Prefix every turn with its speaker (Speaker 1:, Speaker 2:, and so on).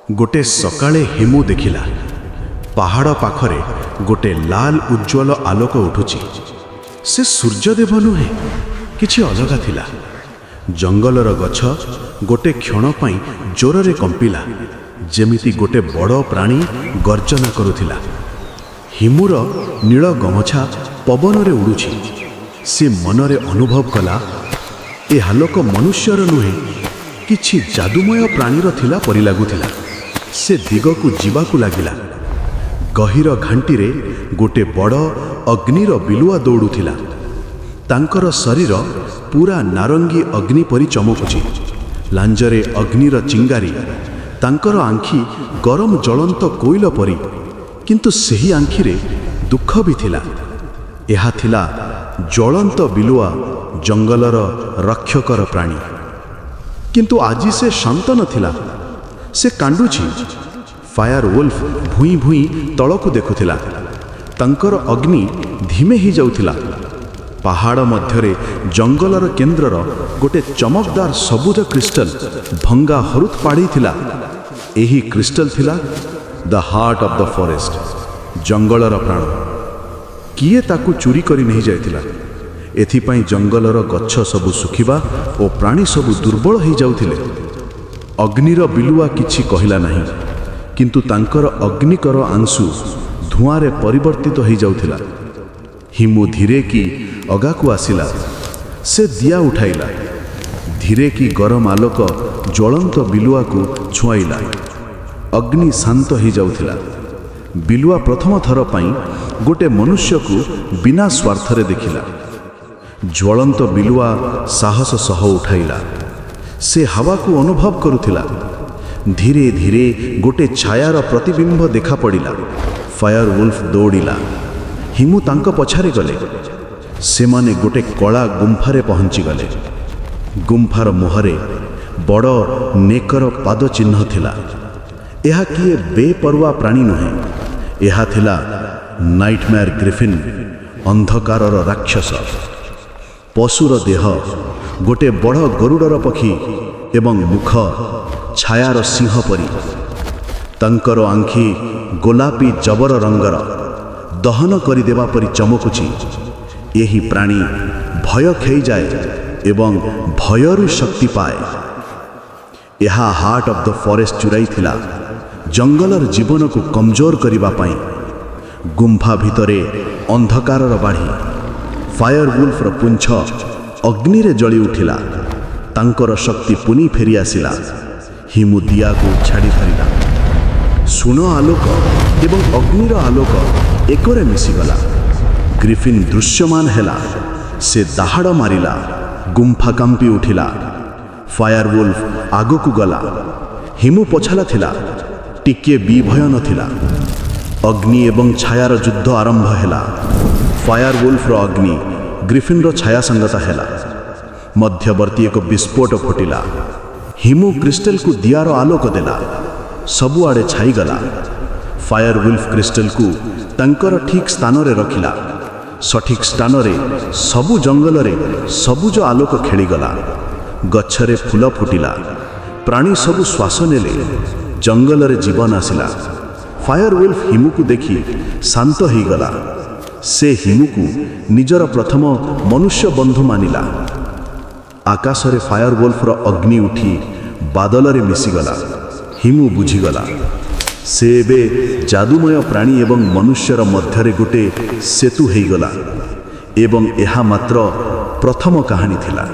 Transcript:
Speaker 1: गोटे सकाळे हेमू देखिला पहाड़ पाखरे गोटे लाल उज्ज्वल आलोक उठुची। से सूर्यदेव नुहे किछि अलगा थिला। जंगलर गछ गोटे क्षण पई जोररे कंपिला, जेमिति गोटे बड़ प्राणी गर्जना करुथिला। हिमूर नील गमछा पवनरे उड़ुछि। से मनरे अनुभव कला ए आलोक मनुष्यर नुहे किछि जादुमय प्राणीर थिला परि लागुथिला। से दिगकु जीवाकु लागिला। गहीर घांटीरे गोटे बड़ अग्निर बिलुआ दौड़ुथिला। तांकर शरीर पूरा नारंगी अग्नि परि चमकुछि। लांजरे अग्निर चिंगारी। तांकर आंखी गरम जलंत कोइल परि, किंतु सेही आंखीरे दुख भी थिला। एहा थिला ज्वलंत बिलुआ, जंगलर रक्षकर प्राणी। किंतु आजी से शांत नथिला। से कांडुछि। फायर वुल्फ भूई भूई तळकु देखुथिला। तांकर अग्नि धीमे ही जाउथिला। पहाड़ मध्यरे जंगलर केन्द्रर गोटे चमकदार सबुज क्रिस्टल भंगा हरुत पाड़ी थिला। एही क्रिस्टल थिला the heart of the forest, jungler प्राण। किए ताकु चोरी करी नहीं जाइथिला। एथिपाई जंगलर गच्छ सबु सुखिबा ओ प्राणी सबु दुर्बल हो जाउथिले। अग्निर बिलुआ किछि कहिला नहीं, किंतु तांकर अग्निकर आंसु धुआंरे परिवर्तित हो जाउथिला। हिमू धीरे की अगाकू आसिला। से दिया उठाइला। धीरे की गरम आलोक ज्वलंत बिलुआ को छुआइला। अग्नि शांत हो जाउथिला। बिलुआ प्रथम थर पाई गोटे मनुष्य को बिना स्वार्थरे देखिला। ज्वलंत बिलुआ साहस सह उठाइला। से हवा को अनुभव करुथिला। धीरे धीरे गोटे छायार प्रतिबिंब देखा पड़िला। फायर वुल्फ दौड़िला। हिमू तांको पछारे गले। सेमाने गोटे कला गुंफारे पहुंची गले। गुंफार मुहरे बड़ नेकर पाद चिन्ह थिला। एहा किए बेपरुआ प्राणी नुहे। एहा थिला नाइटमेयर ग्रिफिन, अंधकारर राक्षस। पशुर देह, गोटे बड़ गरुडर पक्षी एवं मुख छायार सिंह परी। तंकर आंखी गोलापी जबर रंगर, दहन करिदेवा परी चमकुची। यही प्राणी भय खेई जाए एवं भयरु शक्ति पाए। यहा हार्ट ऑफ द फॉरेस्ट चुराई थिला जंगलर जीवन को कमजोर करिबा पाई। गुंफा भितरे अंधकारर बाढ़ी। फायर वुल्फर पुंछ अग्नि रे जली उठिला। तांकर शक्ति पुनी फेरी आसिला। हिमू दिया को छाड़ी धरिला। सुन आलोक एवं अग्निर आलोक एकरे मिसिगला। ग्रिफिन दृश्यमान हेला। से दाहाड़ मारिला। गुंफा कंपी उठिला। फायर वुल्फ आगकू गला। हिमू पछाला थिला। टिके भी भय नथिला। अग्नि एवं छायार युद्ध आरंभ हेला। फायर वुल्फर अग्नि ग्रिफिनर छाया संगता हेला। मध्यवर्ती एक विस्फोट फुटिला। हिमू क्रिस्टल को दियार आलोक देला। सबुआड़े छाई गला। फायर वुल्फ क्रिस्टल को तांकर ठीक स्थान रे रखिला। सठिक स्थान रे सबु जंगल रे सबुज आलोक खेलीगला। गच्छरे फूल फुटिला। प्राणी सबु श्वास नेले। जंगल रे जीवन आसिला। फायर वुल्फ हिमू को देखी शांत ही गला। से हिमू को निजर प्रथम मनुष्य बंधु मानिला। आकाश रे फायर वुल्फर अग्नि उठी बादल रे मिसिगला। हिमू बुझीगला से एबे जादुमय प्राणी एवं मनुष्यर मध्यरे गोटे सेतु हेगला। एवं एहा मात्र प्रथम कहानी थिला।